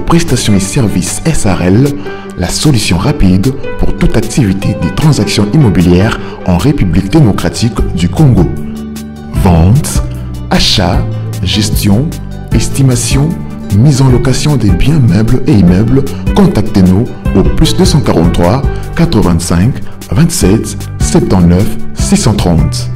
prestations et services SRL, la solution rapide pour toute activité des transactions immobilières en République démocratique du Congo. Vente, achat, gestion, estimation, mise en location des biens meubles et immeubles, contactez-nous au plus 243 85 27 79 630.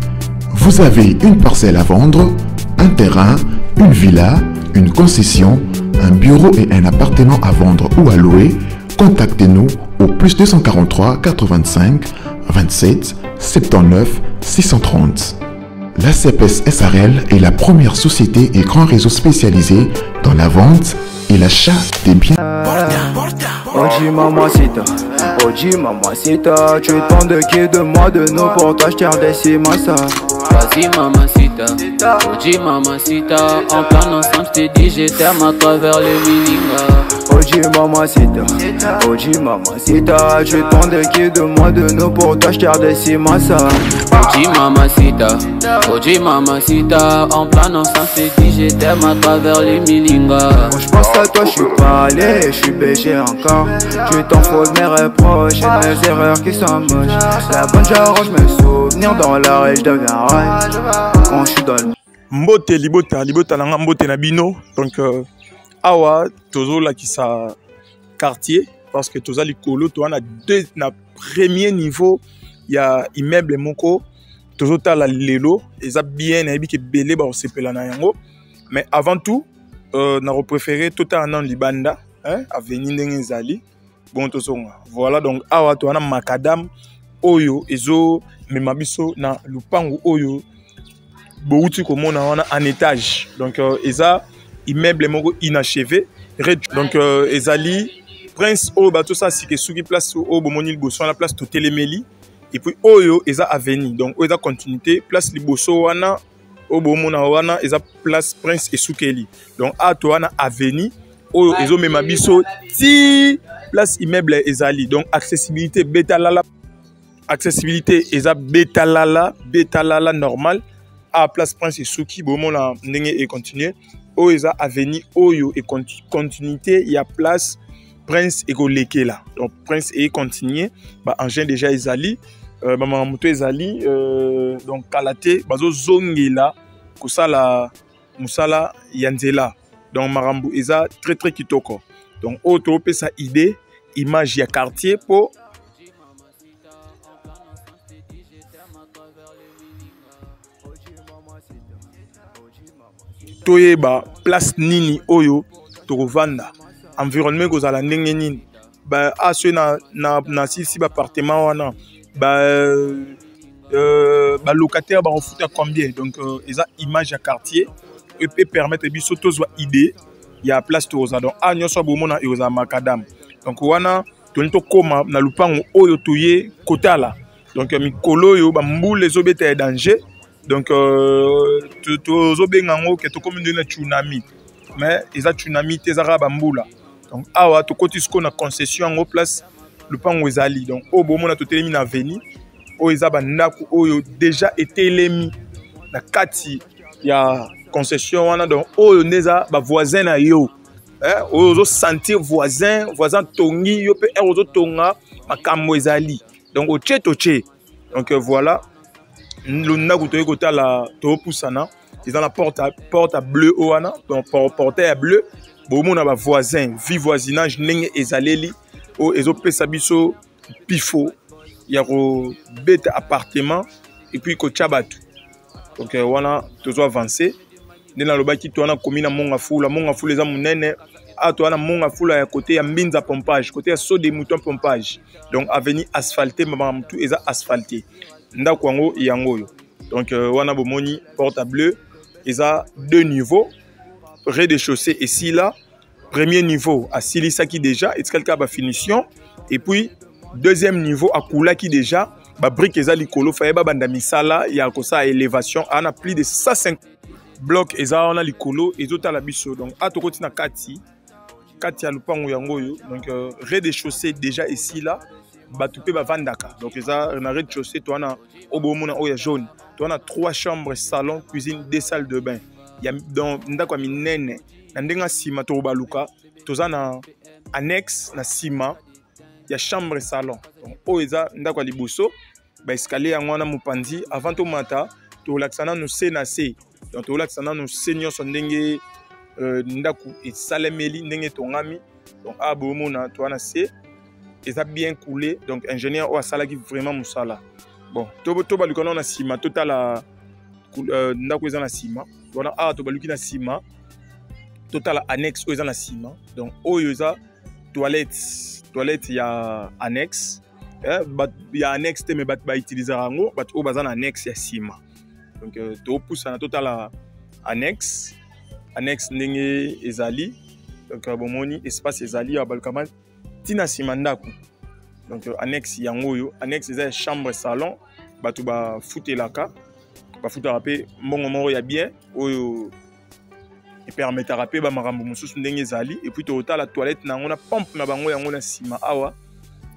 Vous avez une parcelle à vendre, un terrain, une villa, une concession, un bureau et un appartement à vendre ou à louer, contactez-nous au plus 243 85 27 79 630. La CPS SRL est la première société et grand réseau spécialisé dans la vente et l'achat des biens. Oji mamacita, tu es tant de qui de moi de nous pour toi je t'ai redessis massa. Vas-y mamacita, Oji mamacita, en plein ensemble je t'ai dit je t'aime à travers le Mininga. Oji mamacita, tu es tant de qui de moi de nous pour toi je t'ai redessis massa. Oji mamacita, en plein ensemble je t'ai dit je t'aime à travers le Mininga. Quand je pense à toi je suis pas allé, je suis BG encore. Tu t'en fous de mes reproches et de mes erreurs qui sont moches. La bonne j'arrange mes souvenirs dans la rue, je deviens rail. Quand je suis dans le Mbote libota nanga mbote na bino. Donc awa tozo la qui sa quartier parce que toza likolo to na deux na premier niveau il y a immeuble moko tozo ta la lelo eza bien na bi ke belé ba osepela na yango. Mais avant tout na repréféré tota nan libanda hein avenue ndenge zali bon tozonga. Voilà donc awa to na makadam oyo ezo memabiso na lupangu oyo bouti comme on a en étage. Donc eza immeuble moko inachevé. Donc ezali prince o bato ça si que souki place o bomoni liboso na place to telemeli et puis oyo eza avenue. Donc oyo eza continuité place liboso wana o bomona wana eza place prince et soukeli. Donc a to wana avenue oyo ezo memabiso ti place immeuble ezali. Donc accessibilité betalala. Accessibilité eza betalala normal. À place Prince et Souki, bon la ndenge et continuer. Oeza avenue Oyo et continuité, il y a place Prince et Goleke là. Donc Prince et continuer, bah engin déjà ezali, maman moto ezali, donc Kalate, bazo zongi là, kusala musala yanzela. Donc marambu eza très kitoko. Donc auto pe sa idée, image ya quartier pour toyeba place nini oyo tokovanda environnement kozala ndenge nini ba aso na sisi ba appartement wana ba locataire ba refuta combien. Donc eza image ya quartier et peut permettre biso tozwa idée ya place toza. Donc a nyonso bomona eoza makadam. Donc wana tonito koma na lupango oyo toye kotala. Donc mikolo yo ba mbule ezobeta ya danger. Donc tozobengango ke to comme une tsunami. Mais eza tsunami tezara bambula. Donc awa to kotisko na concession en place le pango ezali. Donc o bomona to telemi na avenue o eza bandako oyo déjà etelemi na kati ya concession wana. Donc oyo ndeza ba voisin na yo. Ozo sentir voisin tongi yo pe ozo tonga makambo ezali. Donc o toche. Donc voilà. L'on côté la topusana ils dans la porte à bleu oana donc portail à bleu bon mon a voisin vie voisinage nenge ezaleli o ezopesa biso pifo ya ro bête appartement et puis ko chabatu. Donc voilà toujours avancer ndena lobaki to na komina monga fula eza munene a to na monga fula ya côté ya mbinza pompage côté ya saut des moutons pompage. Donc avenue asphaltée maman tout eza asphalté ndako yango yangoyo. Donc wana bomoni porte à bleu eza deux niveaux rez-de-chaussée ici là premier niveau à silisaki déjà et quelqu'un ba finition et puis deuxième niveau à kulaki déjà ba brique eza likolo faye ba banda misala ya kosa élévation ana plus de 150 blocs eza ona likolo ezota la biso. Donc a tokoti na kati ya lupango yangoyo. Donc rez-de-chaussée déjà ici là batupe ba vandaka. Donc eza na rez-de-chaussée to na obomona oya jaune. To na 3 chambres, salon, cuisine, 2 salles de bain. Ya donc ndako minene na ndenga sima to baluka toza na annexe na sima ya chambre salon. Donc oyo eza ndako ya liboso ba escalier yango wana mopanzi avant tomata tolakisana no se na se. Donc tolakisana no se nyonso ndenge ndako esalemeli ndenge tongami. Donc a bomona to na se eza bien coulé. Donc ingénieur o asalaki vraiment musala. Bon to balukana na sima totala ndako eza na sima. Wana a to baluki na sima total annexe oyo eza na sima. Donc oyo eza toilette ya annexe. Ya annexe te me bat ba utiliser yango bat o baza na annexe ya sima. Donc to poussa na total annexe ndenge ezali. Donc bomoni espace ezali ya balkama tina sima ndako. Donc annexe yango oyo annexe eza chambre salon batu ba futelaka ba futara pe mbongo moko ya bien oyo et permettra pe ba makambo mosusu ndenge ezali. Et puis to la toilette na ngona pompe na bango yango na sima awa.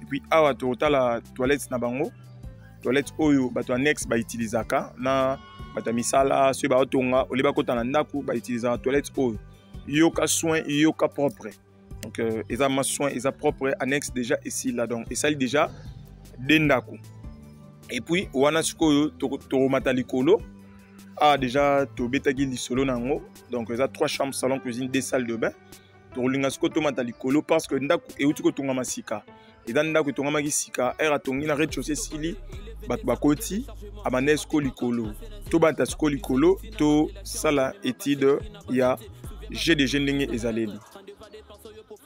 Et puis awa to la toilette na bango toilette oyo bato annexe ba utilizaka na bata misala so ba otonga oleba kota na ndako ba utilizaka toilette oyo yoka soin yoka propre. Donc eza ma soin eza propre annexe déjà ici là. Donc et ça déjà dendako. Et puis wana sikoyo to mata likolo déjà to betaki lisolo nango. Donc il y a 3 chambres, salon, cuisine, 2 salles de bain. Tolingasko to mata likolo parce que ndako euti ko tonga masika. Et dans ndako tonga masika, era tongi na rez-de-chaussée sili bat bakoti amanesko likolo. To batasko likolo to sala étude ya GDG ndenge ezaleli.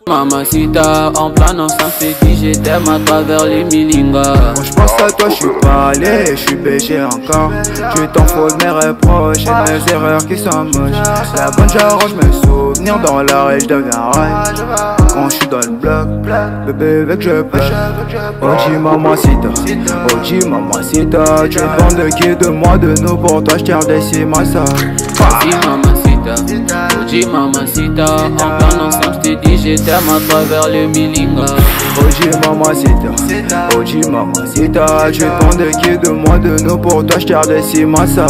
Mamacita, en plein ensemble, je t'ai dit je t'aime à travers les milingas. Quand je pense à toi, je suis pas allé, je suis BG encore. Tu t'en fous de mes reproches et de mes erreurs qui sont moches. La bonne j'arrange mes souvenirs dans la rage de garage. Quand je suis dans le bloc, bébé veut que je pleure. Oji mamacita, tu es bon de qui, de moi, de nous. Pour toi, je t'ai redessé ma ça. Oji mamacita, en plein ensemble, je t'ai dit je t'aime à travers les milingas. Oji mamacita, tu es bon de qui, de moi, de nous. Pour toi, je t'ai redessé ma ça.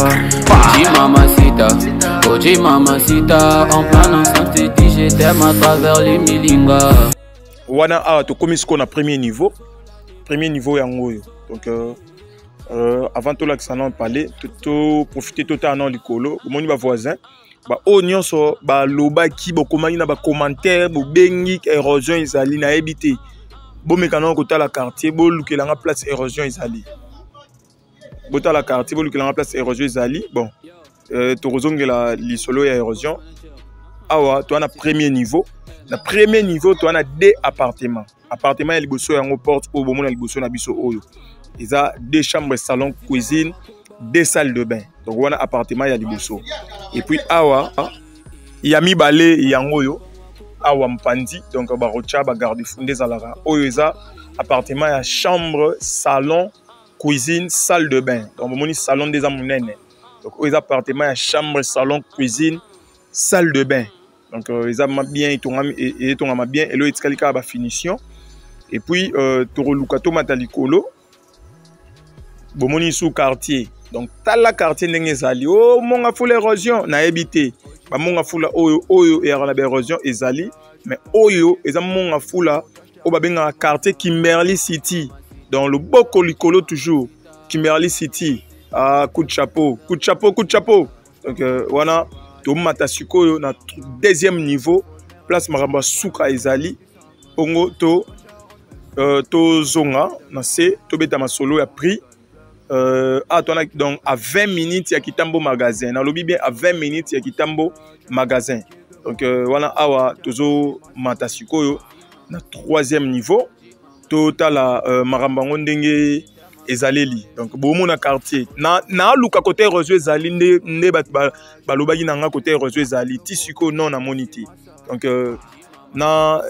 Oji mamacita, en plein ensemble, je t'ai dit je t'aime à travers les milingas. Wana a to komi sko na premier niveau yango yo. Donc avant tout l'accent parler to profiter totalement likolo moni ba voisin ba onion so ba loba ki bo komani na ba commentaire bo bengi érosion ezali na ebité bo mekana ko tala quartier bo lukelanga place érosion ezali bo tala quartier bo lukelanga place érosion ezali. Bon to rozongela lisolo ya érosion awa to na premier niveau to na 2 appartements ya liboso yango porte o bomona liboso na biso oyo eza 2 chambres salon cuisine 2 salles de bain. Donc on a appartement ya liboso. Et puis awa ya mibale yango yo awa mpandi donc ba rocha ba garde fondé zalara oyo eza appartement ya chambre salon cuisine salle de bain. Donc bomoni salon des amunene. Donc oyo eza appartement ya chambre salon cuisine salle de bain. Donc eza bien et tongama bien et lo etikalika ba finition. Et puis toroluka to matalikolo bomoni sous quartier. Donc tala quartier ndenge ezali oh monga fula érosion na ebité ba monga fula oyo et na érosion ezali mais oyo eza monga fula o ba benga quartier Kimberley City dans le boko likolo toujours Kimberley City coup de chapeau. Donc wana to mata sikoyo na 2e niveau place maramba suka ezali ongo to zonga na se to beta masolo ya prix. Donc à 20 minutes il y a Kitambo magasin. Dans le bien à 20 minutes il y a Kitambo magasin. Donc voilà awa tozo matasikoyo na 3e niveau total marambango ndenge ezaleli. Donc bomo na quartier na luka côté réseau ezali nde balobaki na nga côté réseau ezali tisiko non na monité. Donc na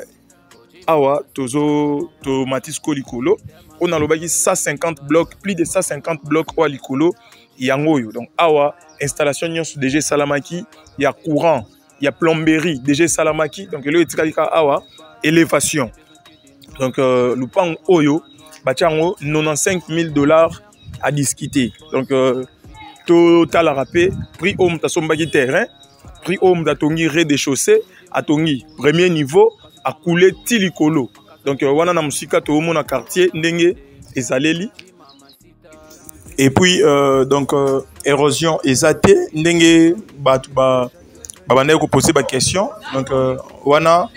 awa tozo to matisko likolo on a lobaki 150 blocs, plus de 150 blocs au likolo yangoyo. Donc awa installation nyonso DG Salamaki, il y a courant, il y a plomberie DG Salamaki. Donc le etikalika awa élévation. Donc le pan oyo batiango $95,000 à discuter. Donc total à rapper prix homme ta sombaki terrain, prix homme ta tongi rez-de-chaussée à tongi premier niveau a coulé tilikolo. Donc wana na musika to mona quartier ndenge ezaleli. Et puis donc érosion ezate ndenge ba bana ko poser ba question. Donc wana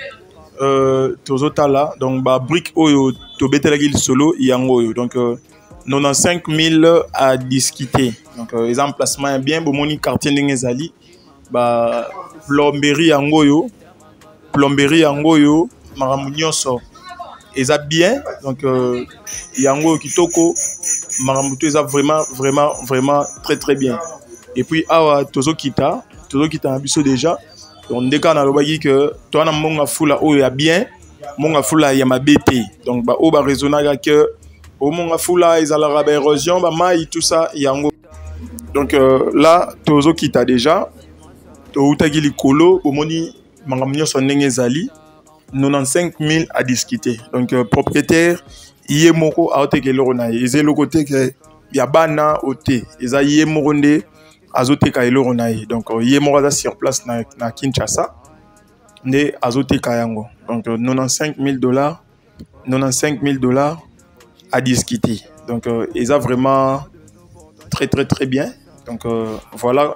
tozotala donc ba brique oyo to betelaki solo yango oyo. Donc 95 000 à discuter. Donc les emplacements bien bomoni quartier ndenge ezali ba plomberie yango yo makambo nyonso eza bien. Donc yango kitoko makambo to eza vraiment très bien. Et puis awa tozokita na biso déjà. Donc ndeka na lobaki que toi na monga fula oyo ya bien monga fula ya mabete. Donc ba o ba raisonnaka que au monga fula ezalaka ba érosion ba mai tout ça yango. Donc là tozokita déjà to utaki likolo omoni makambo nyonso ndenge ezali 95 000 à discuter. Donc propriétaire iye moko aotekeloko na ye ezelo te ke ya bana ote eza iye moko nde azoteka eloko na ye. Donc iye moko aza sur place na Kinshasa nde azoteka yango. Donc $95 000 à discuter. Donc eza vraiment très bien. Donc voilà.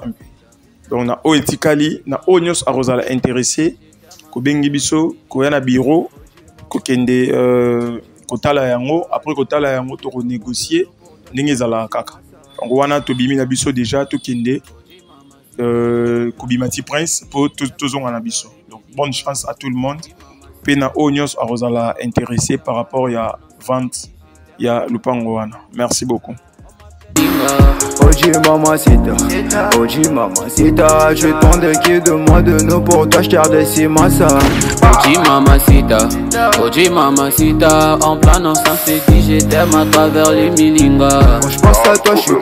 Donc na o etikali na o nyos arozala intéressé ko bengi biso ko yana bureau ko kende kotala yango. Après kotala yango to renégocier ndenge ezala kaka. Donc wana to bimi na biso déjà to kende Kobimati Prince pour tozonga na biso. Donc bonne chance à tout le monde. Pena o nyos arozala intéressé par rapport ya vente ya lupango wana. Merci beaucoup. OG mamacita, je t'en qui de moi de nous pour t'acheter des cimasa. OG mamacita, en plan ensemble c'est dit je t'aime à travers les milingas. Quand je pense à toi je suis